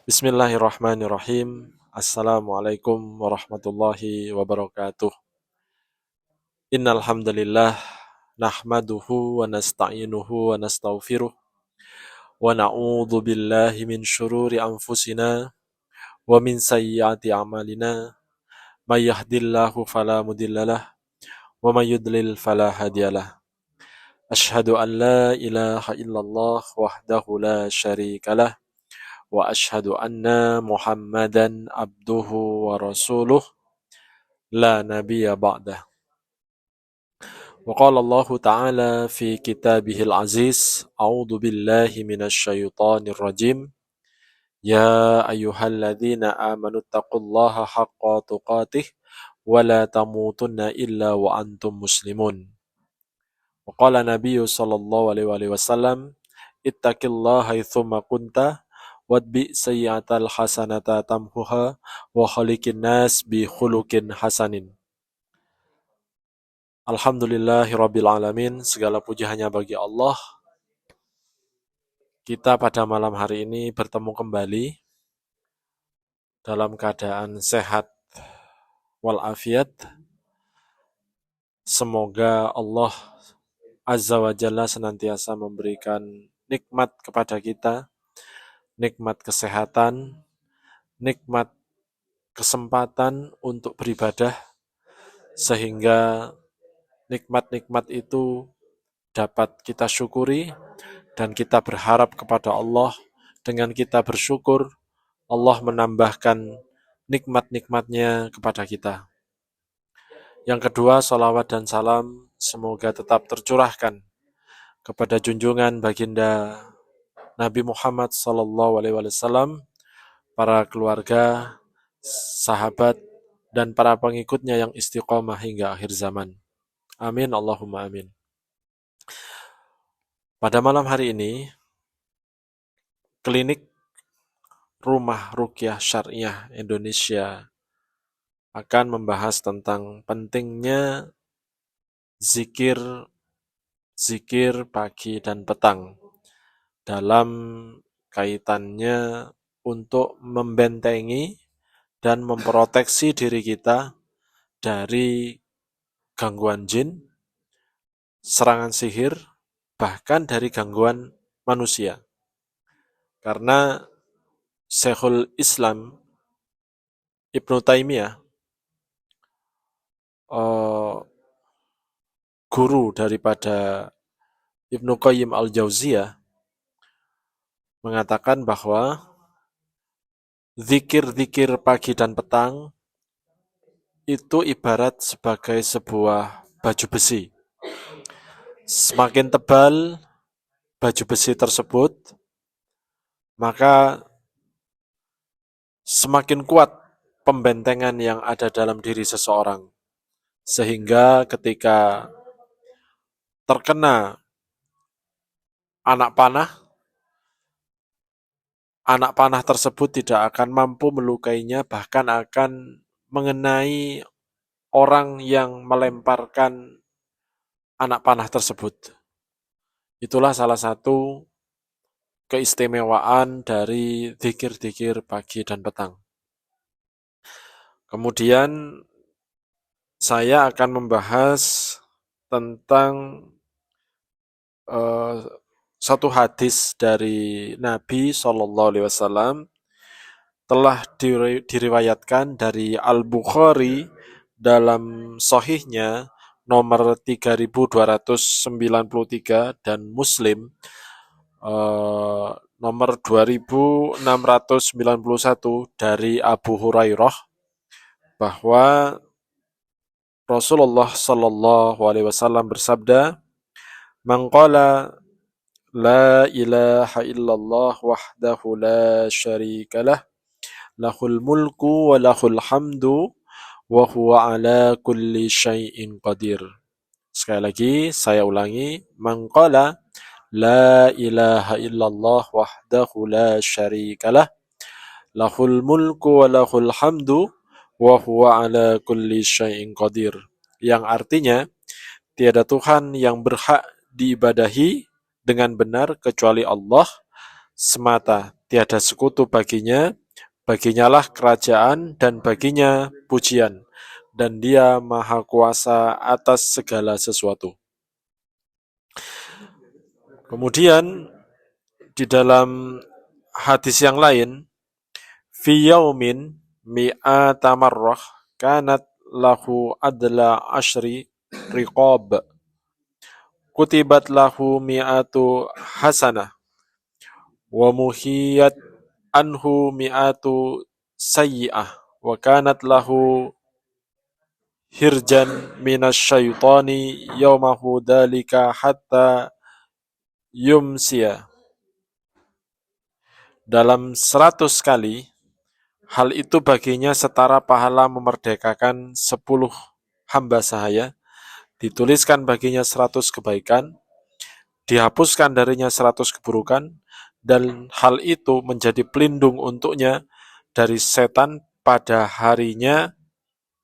Bismillahirrahmanirrahim. Assalamualaikum warahmatullahi wabarakatuh. Innal hamdalillah nahmaduhu wa nasta'inuhu wa nastaghfiruh wa na'udzu billahi min syururi anfusina wa min sayyiati a'malina. May yahdihillahu fala mudhillalah wa may yudlil fala hadiyalah. Asyhadu an la ilaha illallah wahdahu la syarikalah wa asyhadu anna Muhammadan abduhu wa rasuluh la nabiyya ba'dah. Wa qala Allah Ta'ala fi kitabihil aziz, a'udzu billahi minasy syaithanir rajim. Ya ayyuhalladzina amanu taqullaha haqqa tuqatih wa la tamutunna illa wa antum muslimun. Wa qala Nabiyyu sallallahu alaihi wasallam, ittaqillaha haitsuma kunta wadbi sayyi'atal hasanata tamhuha wa khaliqin nas bi khuluqin hasanin. Alhamdulillahirabbil alamin, segala puji hanya bagi Allah. Kita pada malam hari ini bertemu kembali dalam keadaan sehat walafiat. Semoga Allah Azza wa Jalla senantiasa memberikan nikmat kepada kita, nikmat kesehatan, nikmat kesempatan untuk beribadah, sehingga nikmat-nikmat itu dapat kita syukuri dan kita berharap kepada Allah. Dengan kita bersyukur, Allah menambahkan nikmat-nikmatnya kepada kita. Yang kedua, salawat dan salam semoga tetap tercurahkan kepada junjungan baginda Nabi Muhammad SAW, para keluarga, sahabat, dan para pengikutnya yang istiqomah hingga akhir zaman. Amin, Allahumma amin. Pada malam hari ini, klinik Rumah Ruqyah Syariah Indonesia akan membahas tentang pentingnya zikir pagi dan petang dalam kaitannya untuk membentengi dan memproteksi diri kita dari gangguan jin, serangan sihir, bahkan dari gangguan manusia. Karena Syekhul Islam Ibnu Taimiyah, guru daripada Ibnu Qayyim al-Jauziyah, mengatakan bahwa zikir-zikir pagi dan petang itu ibarat sebagai sebuah baju besi. Semakin tebal baju besi tersebut, maka semakin kuat pembentengan yang ada dalam diri seseorang. Sehingga ketika terkena anak panah tersebut tidak akan mampu melukainya, bahkan akan mengenai orang yang melemparkan anak panah tersebut. Itulah salah satu keistimewaan dari zikir-zikir pagi dan petang. Kemudian saya akan membahas tentang satu hadis dari Nabi SAW, telah diriwayatkan dari Al-Bukhari dalam Sahihnya nomor 3293 dan Muslim nomor 2691 dari Abu Hurairah, bahwa Rasulullah sallallahu alaihi wasallam bersabda, "Man qala la ilaha illallah wahdahu la syarikalah, lahul mulku wa lahul hamdu wa huwa ala kulli syai'in qadir." Sekali lagi saya ulangi, man qala la ilaha illallah wahdahu la syarikalah, lahul mulku wa lahul hamdu wa huwa ala kulli syai'in qadir. Yang artinya, tiada Tuhan yang berhak diibadahi dengan benar kecuali Allah, semata, tiada sekutu baginya, baginyalah kerajaan dan baginya pujian, dan dia maha kuasa atas segala sesuatu. Kemudian di dalam hadis yang lain, fi yaumin mi'ata marrah kanat lahu adla ashri riqab kutibat lahu mi'atu hasanah wa muhiyat anhu mi'atu sayyi'ah wa kanat lahu hirjan minasyaitani yaumahu dalika hatta yumsiya. Dalam 100 kali, hal itu baginya setara pahala memerdekakan 10 hamba sahaya, dituliskan baginya 100 kebaikan, dihapuskan darinya 100 keburukan, dan hal itu menjadi pelindung untuknya dari setan pada harinya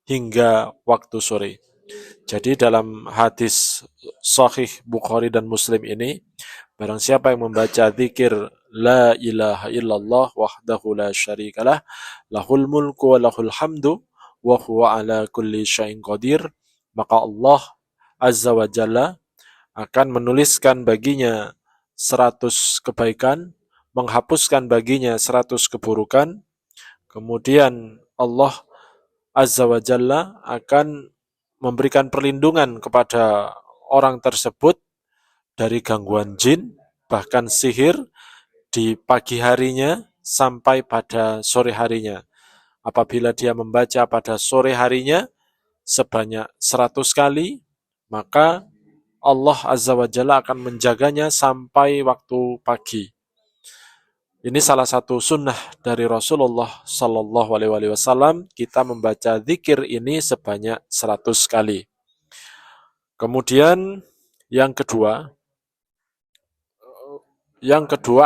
hingga waktu sore. Jadi dalam hadis Sahih Bukhari dan Muslim ini, barang siapa yang membaca zikir La ilaha illallah wahdahu la syarikalah, lahul mulku wa lahul hamdu, wa huwa ala kulli syai'in qadir, maka Allah Azza wa Jalla akan menuliskan baginya 100 kebaikan, menghapuskan baginya 100 keburukan, kemudian Allah Azza wa Jalla akan memberikan perlindungan kepada orang tersebut dari gangguan jin, bahkan sihir, di pagi harinya sampai pada sore harinya. Apabila dia membaca pada sore harinya sebanyak 100 kali, maka Allah Azza wa Jalla akan menjaganya sampai waktu pagi. Ini salah satu sunnah dari Rasulullah Sallallahu Alaihi Wasallam, kita membaca zikir ini sebanyak 100 kali. Kemudian yang kedua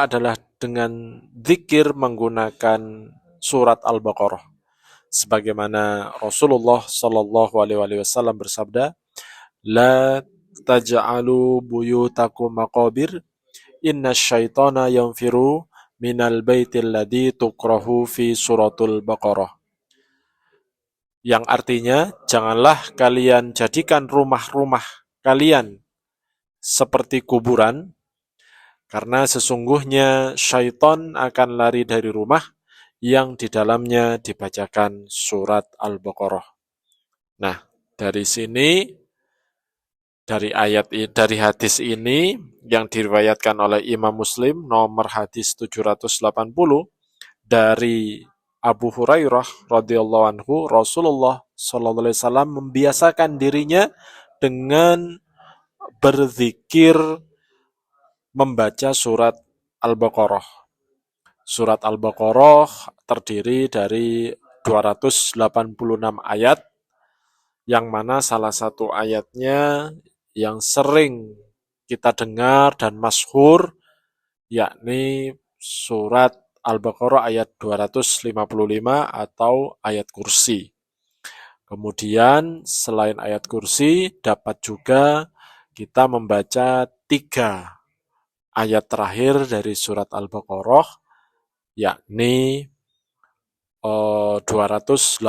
adalah dengan zikir menggunakan surat Al-Baqarah. Sebagaimana Rasulullah Sallallahu Alaihi Wasallam bersabda, La taj'alu buyutakum maqabir, inna syaitana yanfiru minal baitil ladhi tukrahu fi suratul Baqarah. Yang artinya, janganlah kalian jadikan rumah-rumah kalian seperti kuburan, karena sesungguhnya syaitan akan lari dari rumah yang di dalamnya dibacakan surat Al-Baqarah. Nah, dari sini, dari hadis ini yang diriwayatkan oleh Imam Muslim nomor hadis 780 dari Abu Hurairah radhiyallahu anhu, Rasulullah sallallahu alaihi wasallam membiasakan dirinya dengan berzikir membaca surat Al-Baqarah. Surat Al-Baqarah terdiri dari 286 ayat, yang mana salah satu ayatnya yang sering kita dengar dan masyhur, yakni surat Al-Baqarah ayat 255 atau ayat kursi. Kemudian selain ayat kursi, dapat juga kita membaca 3 ayat terakhir dari surat Al-Baqarah, yakni 284,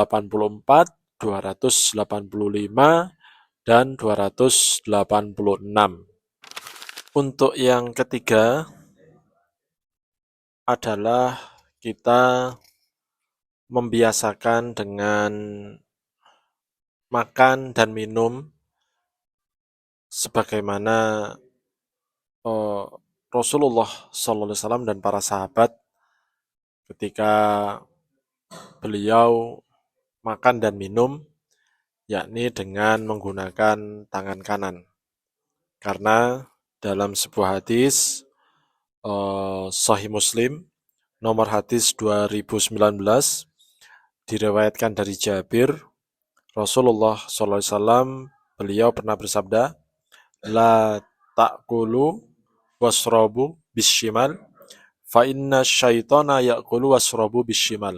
285, dan 286. Untuk yang ketiga adalah kita membiasakan dengan makan dan minum sebagaimana Rasulullah SAW dan para sahabat ketika beliau makan dan minum, yakni dengan menggunakan tangan kanan. Karena dalam sebuah hadis Sahih Muslim nomor hadis 2019 diriwayatkan dari Jabir, Rasulullah SAW beliau pernah bersabda, La ta'kulu wasrobu bishimal, fa inna syaitana ya'kulu wasrobu bishimal.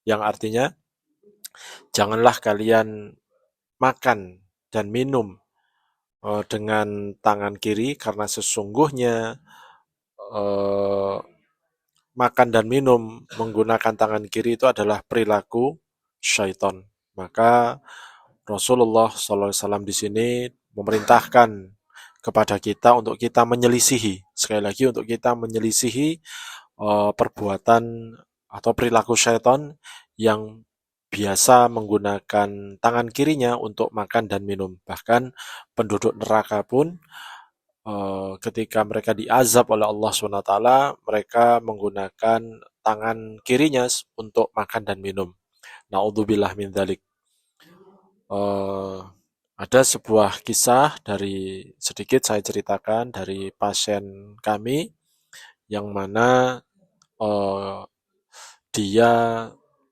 Yang artinya, janganlah kalian makan dan minum dengan tangan kiri, karena sesungguhnya makan dan minum menggunakan tangan kiri itu adalah perilaku syaitan. Maka Rasulullah SAW di sini memerintahkan kepada kita untuk kita menyelisihi, sekali lagi untuk kita menyelisihi perbuatan atau perilaku syaitan yang biasa menggunakan tangan kirinya untuk makan dan minum. Bahkan penduduk neraka pun ketika mereka diazab oleh Allah SWT, mereka menggunakan tangan kirinya untuk makan dan minum. Na'udzubillah min dzalik. Ada sebuah kisah dari sedikit saya ceritakan dari pasien kami yang mana dia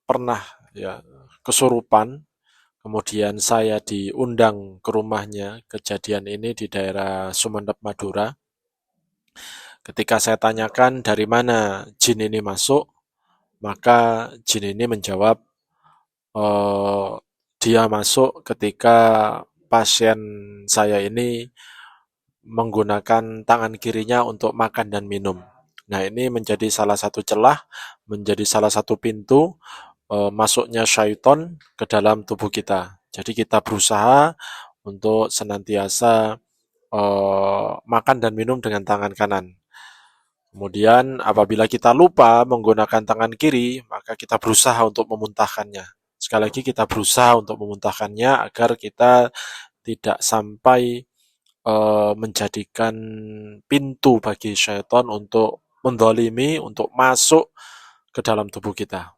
pernah ya kesurupan. Kemudian saya diundang ke rumahnya. Kejadian ini di daerah Sumeneb, Madura. Ketika saya tanyakan dari mana jin ini masuk, maka jin ini menjawab, eh, dia masuk ketika pasien saya ini menggunakan tangan kirinya untuk makan dan minum. Nah, ini menjadi salah satu celah, menjadi salah satu pintu masuknya syaiton ke dalam tubuh kita. Jadi kita berusaha untuk senantiasa makan dan minum dengan tangan kanan. Kemudian apabila kita lupa menggunakan tangan kiri, maka kita berusaha untuk memuntahkannya. Sekali lagi kita berusaha untuk memuntahkannya agar kita tidak sampai menjadikan pintu bagi syaitan untuk mendolimi, untuk masuk ke dalam tubuh kita.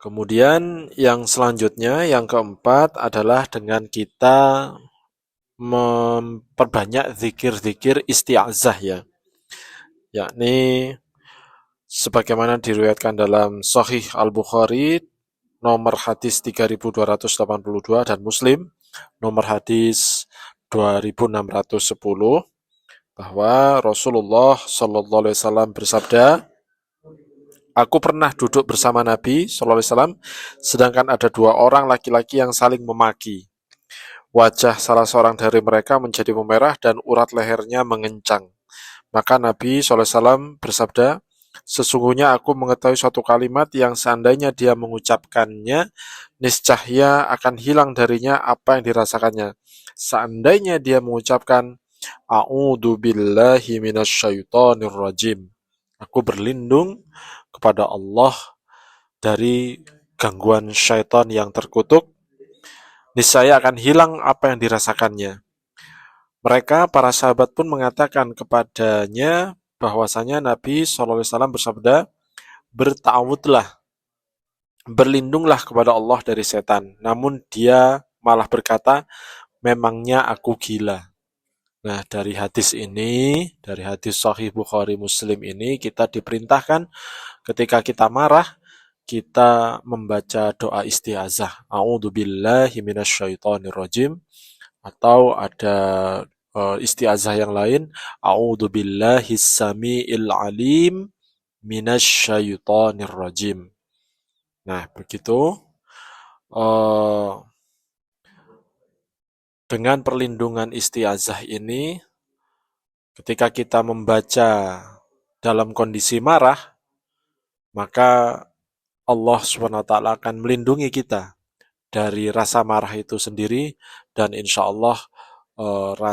Kemudian yang selanjutnya, yang keempat adalah dengan kita memperbanyak zikir-zikir isti'azah ya. Yakni sebagaimana diriwayatkan dalam Sahih Al-Bukhari nomor hadis 3282 dan Muslim nomor hadis 2610 bahwa Rasulullah Shallallahu Alaihi Wasallam bersabda, aku pernah duduk bersama Nabi Shallallahu Alaihi Wasallam, sedangkan ada dua orang laki-laki yang saling memaki. Wajah salah seorang dari mereka menjadi memerah dan urat lehernya mengencang. Maka Nabi Shallallahu Alaihi Wasallam bersabda, sesungguhnya aku mengetahui suatu kalimat yang seandainya dia mengucapkannya, niscaya akan hilang darinya apa yang dirasakannya. Seandainya dia mengucapkan, A'udzu billahi minasyaitonir rajim. Aku berlindung kepada Allah dari gangguan syaitan yang terkutuk. Niscaya akan hilang apa yang dirasakannya. Mereka, para sahabat pun mengatakan kepadanya bahwasanya Nabi SAW bersabda, bertawudlah, berlindunglah kepada Allah dari setan. Namun dia malah berkata, memangnya aku gila. Nah, dari hadis ini, dari hadis Sahih Bukhari Muslim ini, kita diperintahkan ketika kita marah, kita membaca doa isti'azah. A'udzubillahi minasyaitonirrajim. Atau ada isti'azah yang lain. A'udzubillahi sami'il alim minasyaitonirrajim. Nah, begitu. Dengan perlindungan isti'azah ini, ketika kita membaca dalam kondisi marah, maka Allah SWT akan melindungi kita dari rasa marah itu sendiri, dan insya Allah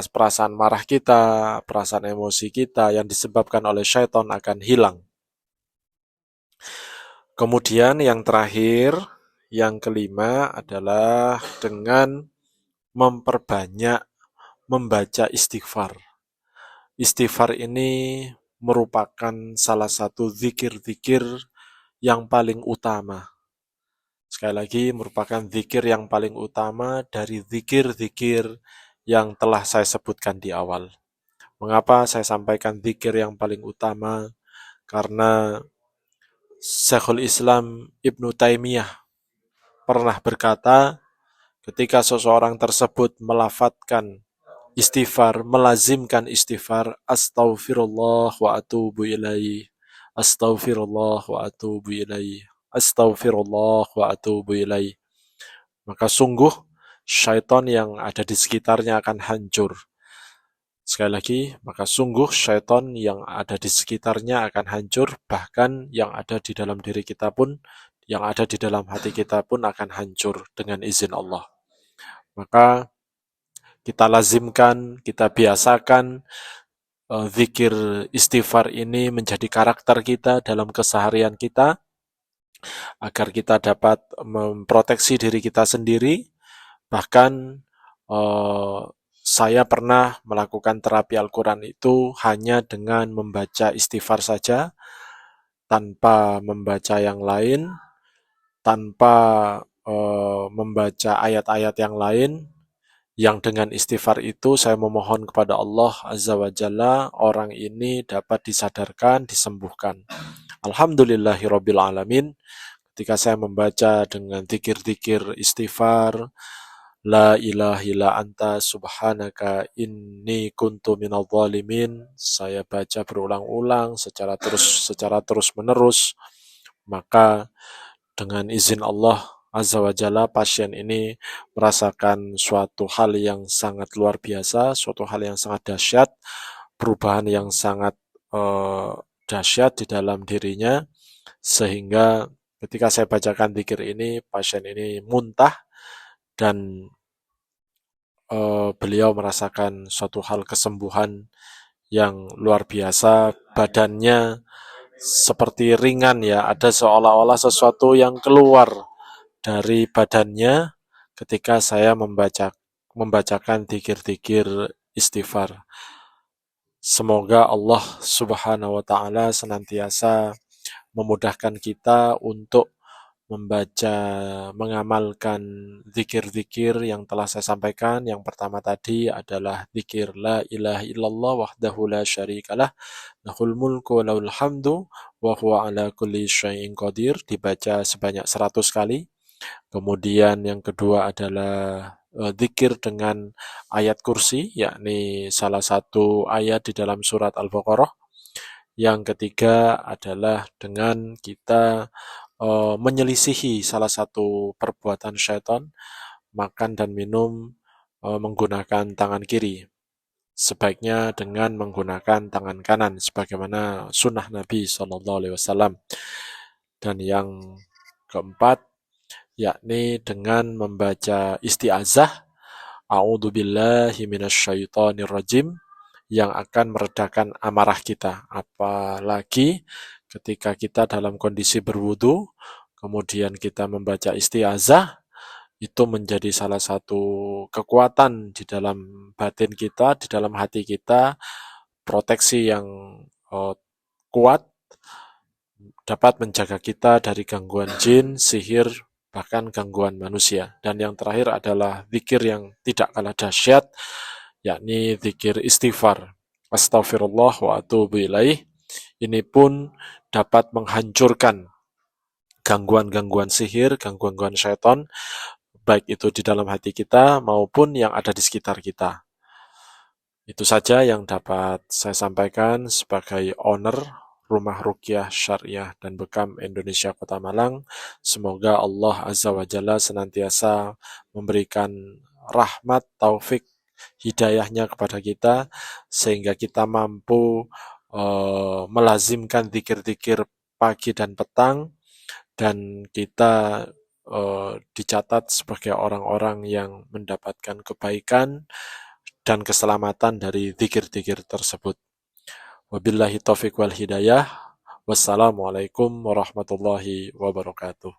perasaan marah kita, perasaan emosi kita yang disebabkan oleh syaitan akan hilang. Kemudian yang terakhir, yang kelima adalah dengan memperbanyak membaca istighfar. Istighfar ini merupakan salah satu zikir-zikir yang paling utama. Sekali lagi, merupakan zikir yang paling utama dari zikir-zikir yang telah saya sebutkan di awal. Mengapa saya sampaikan zikir yang paling utama? Karena Syekhul Islam Ibnu Taimiyah pernah berkata, ketika seseorang tersebut melafadzkan istighfar, melazimkan istighfar, astaghfirullah wa atubu ilaih, astaghfirullah wa atubu ilaih, astaghfirullah wa atubu ilaih, maka sungguh syaitan yang ada di sekitarnya akan hancur. Sekali lagi, maka sungguh syaitan yang ada di sekitarnya akan hancur, bahkan yang ada di dalam diri kita pun, yang ada di dalam hati kita pun akan hancur dengan izin Allah. Maka kita lazimkan, kita biasakan zikir istighfar ini menjadi karakter kita dalam keseharian kita, agar kita dapat memproteksi diri kita sendiri. Bahkan saya pernah melakukan terapi Al-Quran itu hanya dengan membaca istighfar saja, tanpa membaca yang lain, tanpa membaca ayat-ayat yang lain, yang dengan istighfar itu saya memohon kepada Allah Azza wa Jalla orang ini dapat disadarkan, disembuhkan. Alhamdulillahirabbil alamin. Ketika saya membaca dengan zikir-zikir istighfar, La ilaha illa anta subhanaka inni kuntu minadh dhalimin, saya baca berulang-ulang secara terus menerus, maka dengan izin Allah Azza wa Jalla pasien ini merasakan suatu hal yang sangat luar biasa, suatu hal yang sangat dahsyat, perubahan yang sangat dahsyat di dalam dirinya, sehingga ketika saya bacakan zikir ini, pasien ini muntah dan beliau merasakan suatu hal kesembuhan yang luar biasa, badannya seperti ringan ya, ada seolah-olah sesuatu yang keluar dari badannya ketika saya membacakan zikir-zikir istighfar. Semoga Allah Subhanahu wa taala senantiasa memudahkan kita untuk membaca, mengamalkan zikir-zikir yang telah saya sampaikan. Yang pertama tadi adalah zikir la ilaha illallah wahdahu la syarikalah, lahul mulku wa lahul hamdu wa huwa ala kulli syai'in qadir, dibaca sebanyak 100 kali. Kemudian yang kedua adalah zikir dengan ayat kursi, yakni salah satu ayat di dalam surat Al-Baqarah. Yang ketiga adalah dengan kita menyelisihi salah satu perbuatan syaitan, makan dan minum menggunakan tangan kiri. Sebaiknya dengan menggunakan tangan kanan, sebagaimana sunnah Nabi SAW. Dan yang keempat, yakni dengan membaca isti'azah, A'udzubillahi minasyaitonirrajim, yang akan meredakan amarah kita. Apalagi ketika kita dalam kondisi berwudu, kemudian kita membaca isti'azah, itu menjadi salah satu kekuatan di dalam batin kita, di dalam hati kita, proteksi yang kuat, dapat menjaga kita dari gangguan jin, sihir, bahkan gangguan manusia. Dan yang terakhir adalah zikir yang tidak kalah dahsyat, yakni zikir istighfar. Astaghfirullah wa atubu ilaih. Ini pun dapat menghancurkan gangguan-gangguan sihir, gangguan-gangguan syaitan, baik itu di dalam hati kita maupun yang ada di sekitar kita. Itu saja yang dapat saya sampaikan sebagai owner Rumah Ruqyah Syariah dan Bekam Indonesia Kota Malang. Semoga Allah Azza wa Jalla senantiasa memberikan rahmat, taufik, hidayahnya kepada kita, sehingga kita mampu melazimkan zikir-zikir pagi dan petang, dan kita dicatat sebagai orang-orang yang mendapatkan kebaikan dan keselamatan dari zikir-zikir tersebut. Wabillahi taufiq wal hidayah. Wassalamualaikum warahmatullahi wabarakatuh.